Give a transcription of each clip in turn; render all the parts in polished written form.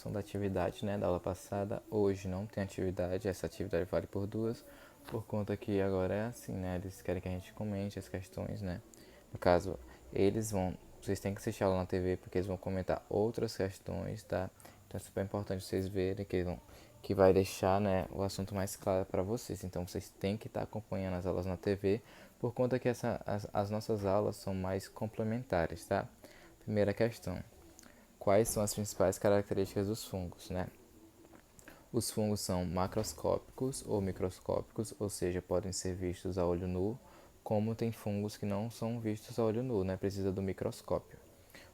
da atividade, né, da aula passada. Hoje não tem atividade, essa atividade vale por duas, por conta que agora é assim, né, eles querem que a gente comente as questões, né. No caso, vocês têm que assistir a aula na TV porque eles vão comentar outras questões, tá? Então é super importante vocês verem que vai deixar, né, o assunto mais claro para vocês. Então vocês têm que estar acompanhando as aulas na TV, por conta que as nossas aulas são mais complementares, tá? Primeira questão. Quais são as principais características dos fungos, né? Os fungos são macroscópicos ou microscópicos, ou seja, podem ser vistos a olho nu, como tem fungos que não são vistos a olho nu, né? Precisa do microscópio.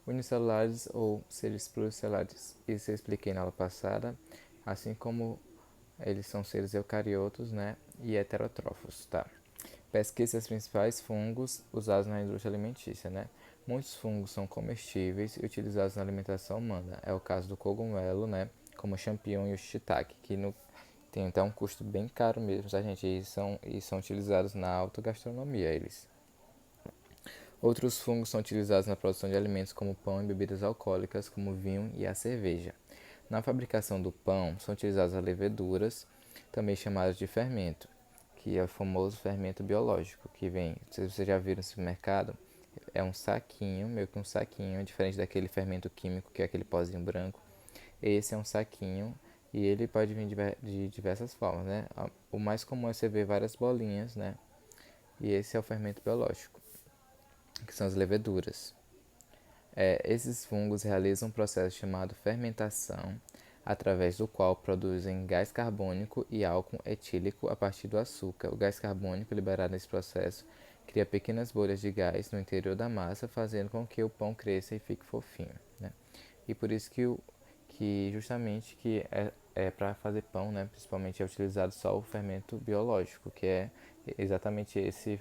Unicelulares ou seres pluricelulares. Isso eu expliquei na aula passada, assim como eles são seres eucariotos, né? E heterótrofos, tá? Pesquisa os principais fungos usados na indústria alimentícia, né? Muitos fungos são comestíveis e utilizados na alimentação humana. É o caso do cogumelo, né? Como o champignon e o shiitake, tem até um custo bem caro mesmo, tá, gente? E são utilizados na autogastronomia, eles. Outros fungos são utilizados na produção de alimentos como pão e bebidas alcoólicas, como o vinho e a cerveja. Na fabricação do pão, são utilizadas as leveduras, também chamadas de fermento, que é o famoso fermento biológico, que vem, se vocês já viram no supermercado, é um saquinho, meio que um saquinho, diferente daquele fermento químico, que é aquele pozinho branco. Esse é um saquinho e ele pode vir de diversas formas, né? O mais comum é você ver várias bolinhas, né? E esse é o fermento biológico, que são as leveduras. Esses fungos realizam um processo chamado fermentação, através do qual produzem gás carbônico e álcool etílico a partir do açúcar. O gás carbônico liberado nesse processo cria pequenas bolhas de gás no interior da massa, fazendo com que o pão cresça e fique fofinho, né? E por isso que justamente que é para fazer pão, né, principalmente é utilizado só o fermento biológico, que é exatamente esse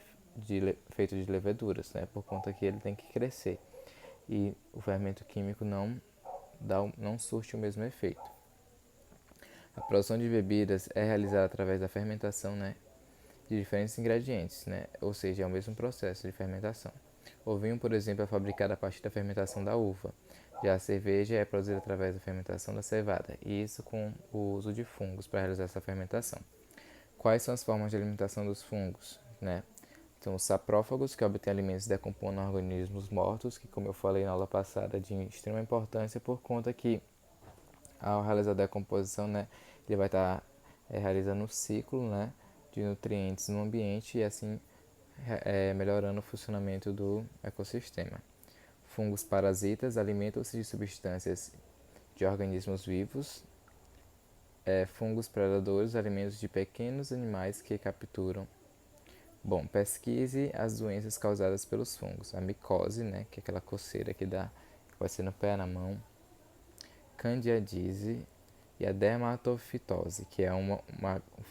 feito de leveduras, né, por conta que ele tem que crescer e o fermento químico não surte o mesmo efeito. A produção de bebidas é realizada através da fermentação, né, de diferentes ingredientes, né, ou seja, é o mesmo processo de fermentação. O vinho, por exemplo, é fabricado a partir da fermentação da uva. Já a cerveja é produzida através da fermentação da cevada, e isso com o uso de fungos para realizar essa fermentação. Quais são as formas de alimentação dos fungos, né? Então, os saprófagos, que obtêm alimentos decompondo organismos mortos, que, como eu falei na aula passada, é de extrema importância por conta que, ao realizar a decomposição, né, ele vai estar realizando um ciclo, né, de nutrientes no ambiente e assim melhorando o funcionamento do ecossistema. Fungos parasitas alimentam-se de substâncias de organismos vivos. Fungos predadores alimentos de pequenos animais que capturam. Bom, pesquise as doenças causadas pelos fungos. A micose, né, que é aquela coceira que pode ser no pé, na mão. Candidiase e a dermatofitose, que é um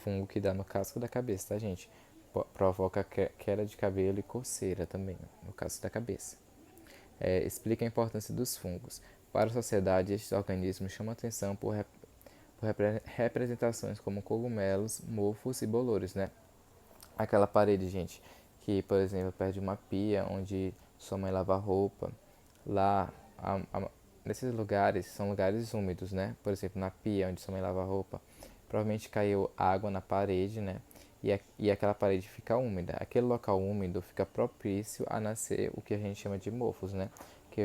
fungo que dá no casco da cabeça, tá, gente? Provoca queda de cabelo e coceira também, no casco da cabeça. Explica a importância dos fungos. Para a sociedade, estes organismos chamam atenção por representações como cogumelos, mofos e bolores, né? Aquela parede, gente, que, por exemplo, perto de uma pia onde sua mãe lava roupa, lá, nesses lugares, são lugares úmidos, né? Por exemplo, na pia onde sua mãe lava roupa, provavelmente caiu água na parede, né? E aquela parede fica úmida. Aquele local úmido fica propício a nascer o que a gente chama de mofos, né? Que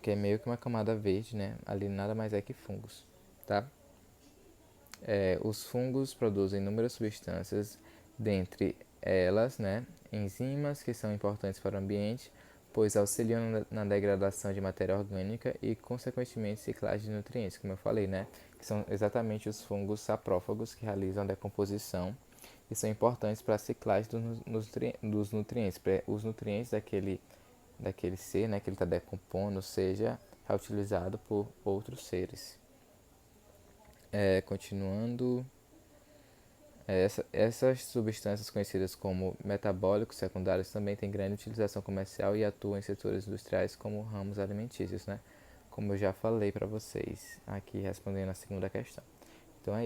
é meio que uma camada verde, né? Ali nada mais é que fungos, tá? Os fungos produzem inúmeras substâncias, dentre elas, né, enzimas que são importantes para o ambiente, pois auxiliam na degradação de matéria orgânica e, consequentemente, ciclagem de nutrientes, como eu falei, né, que são exatamente os fungos saprófagos que realizam a decomposição e são importantes para a ciclagem dos nutrientes, para os nutrientes daquele ser, né, que ele está decompondo, seja reutilizado por outros seres. Continuando, essas substâncias conhecidas como metabólicos secundários também têm grande utilização comercial e atuam em setores industriais como ramos alimentícios, né? Como eu já falei para vocês aqui respondendo a segunda questão. Então é isso.